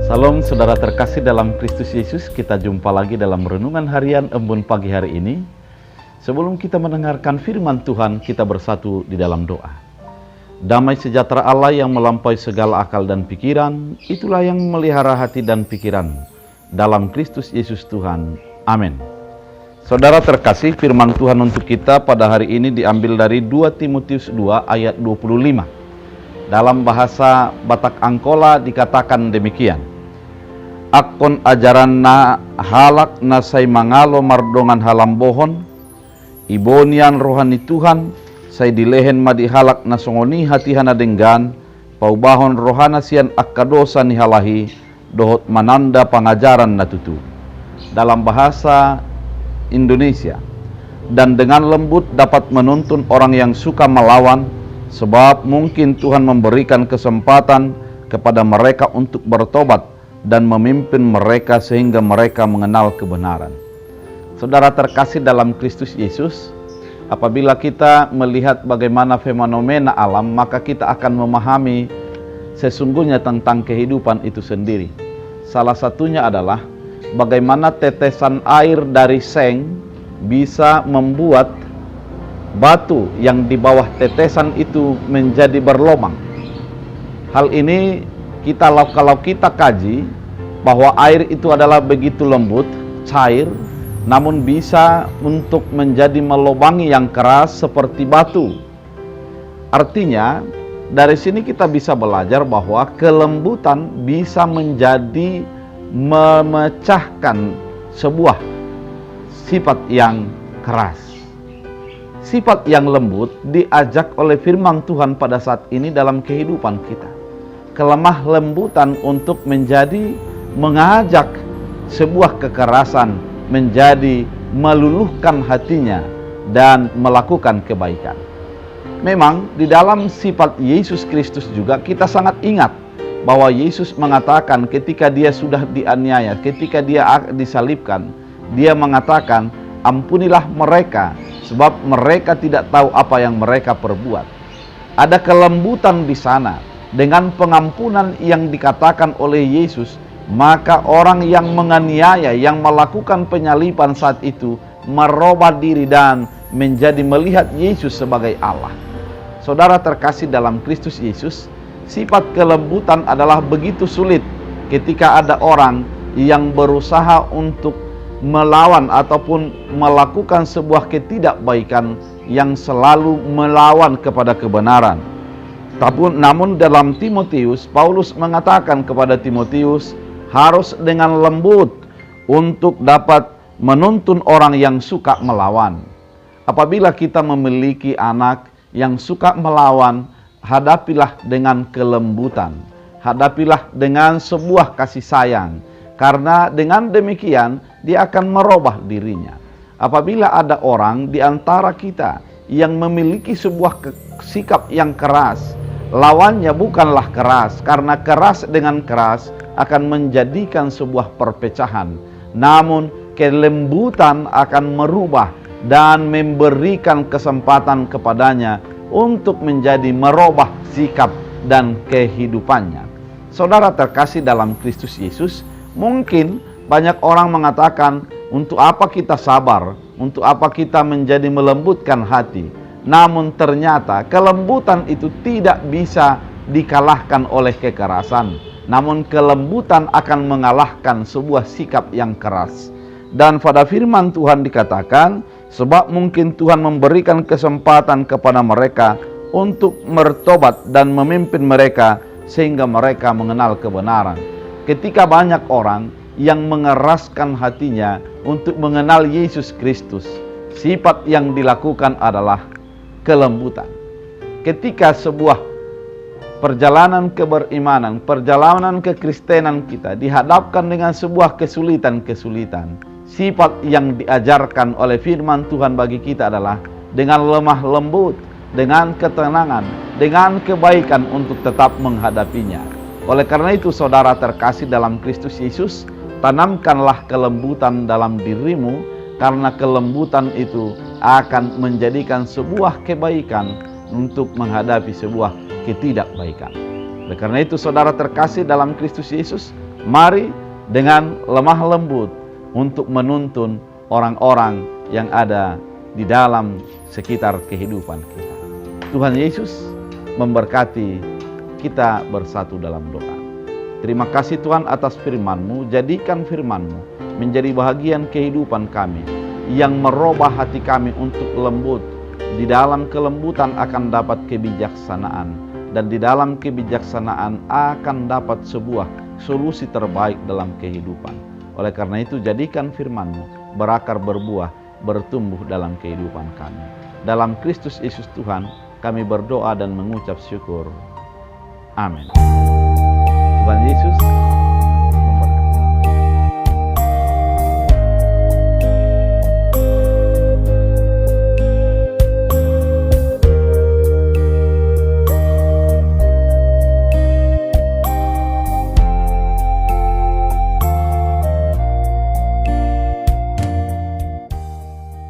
Salam saudara terkasih dalam Kristus Yesus, kita jumpa lagi dalam renungan harian Embun pagi hari ini. Sebelum kita mendengarkan firman Tuhan, kita bersatu di dalam doa. Damai sejahtera Allah yang melampaui segala akal dan pikiran, itulah yang memelihara hati dan pikiran dalam Kristus Yesus Tuhan. Amin. Saudara terkasih, firman Tuhan untuk kita pada hari ini diambil dari 2 Timotius 2 ayat 25. Dalam bahasa Batak Angkola dikatakan demikian. Akon ajaran na halak na say mangalo mardongan halambohon, ibonian rohani Tuhan, say dilehen madihalak na songoni hatihana denggan, paubahon rohana sian akadosa ni halahi, dohot mananda pengajaran na tutu. Dalam bahasa Indonesia, dan dengan lembut dapat menuntun orang yang suka melawan, sebab mungkin Tuhan memberikan kesempatan kepada mereka untuk bertobat dan memimpin mereka sehingga mereka mengenal kebenaran. Saudara terkasih dalam Kristus Yesus, apabila kita melihat bagaimana fenomena alam, maka kita akan memahami sesungguhnya tentang kehidupan itu sendiri. Salah satunya adalah bagaimana tetesan air dari seng bisa membuat batu yang di bawah tetesan itu menjadi berlubang. Hal ini kalau kita kaji bahwa air itu adalah begitu lembut, cair, namun bisa untuk menjadi melubangi yang keras seperti batu. Artinya, dari sini kita bisa belajar bahwa kelembutan bisa menjadi memecahkan sebuah sifat yang keras. Sifat yang lembut diajak oleh firman Tuhan pada saat ini dalam kehidupan kita. Kelemah lembutan untuk menjadi mengajak sebuah kekerasan menjadi meluluhkan hatinya dan melakukan kebaikan. Memang di dalam sifat Yesus Kristus juga kita sangat ingat bahwa Yesus mengatakan ketika dia sudah dianiaya, ketika dia disalibkan, dia mengatakan, ampunilah mereka sebab mereka tidak tahu apa yang mereka perbuat. Ada kelembutan di sana. Dengan pengampunan yang dikatakan oleh Yesus, maka orang yang menganiaya, yang melakukan penyaliban saat itu merubah diri dan menjadi melihat Yesus sebagai Allah. Saudara terkasih dalam Kristus Yesus, sifat kelembutan adalah begitu sulit ketika ada orang yang berusaha untuk melawan ataupun melakukan sebuah ketidakbaikan yang selalu melawan kepada kebenaran. Namun dalam Timotius, Paulus mengatakan kepada Timotius harus dengan lembut untuk dapat menuntun orang yang suka melawan. Apabila kita memiliki anak yang suka melawan, hadapilah dengan kelembutan, hadapilah dengan sebuah kasih sayang, karena dengan demikian dia akan merubah dirinya. Apabila ada orang di antara kita yang memiliki sebuah sikap yang keras, lawannya bukanlah keras, karena keras dengan keras akan menjadikan sebuah perpecahan. Namun kelembutan akan merubah dan memberikan kesempatan kepadanya untuk menjadi merubah sikap dan kehidupannya. Saudara terkasih dalam Kristus Yesus, mungkin banyak orang mengatakan, untuk apa kita sabar, untuk apa kita menjadi melembutkan hati. Namun ternyata kelembutan itu tidak bisa dikalahkan oleh kekerasan. Namun kelembutan akan mengalahkan sebuah sikap yang keras. Dan pada firman Tuhan dikatakan, sebab mungkin Tuhan memberikan kesempatan kepada mereka untuk bertobat dan memimpin mereka sehingga mereka mengenal kebenaran. Ketika banyak orang yang mengeraskan hatinya untuk mengenal Yesus Kristus, sifat yang dilakukan adalah kelembutan. Ketika sebuah perjalanan keberimanan, perjalanan kekristenan kita dihadapkan dengan sebuah kesulitan-kesulitan, sifat yang diajarkan oleh firman Tuhan bagi kita adalah dengan lemah lembut, dengan ketenangan, dengan kebaikan untuk tetap menghadapinya. Oleh karena itu, saudara terkasih dalam Kristus Yesus, tanamkanlah kelembutan dalam dirimu, karena kelembutan itu akan menjadikan sebuah kebaikan untuk menghadapi sebuah ketidakbaikan. Oleh karena itu, saudara terkasih dalam Kristus Yesus, Mari dengan lemah lembut untuk menuntun orang-orang yang ada di dalam sekitar kehidupan kita. Tuhan Yesus memberkati kita bersatu dalam doa. Terima kasih Tuhan atas firman-Mu. Jadikan firman-Mu menjadi bahagian kehidupan kami yang merubah hati kami untuk lembut. Di dalam kelembutan akan dapat kebijaksanaan, dan di dalam kebijaksanaan akan dapat sebuah solusi terbaik dalam kehidupan. Oleh karena itu, jadikan firman-Mu berakar, berbuah, bertumbuh dalam kehidupan kami. Dalam Kristus Yesus Tuhan, kami berdoa dan mengucap syukur. Amin. Tuhan Yesus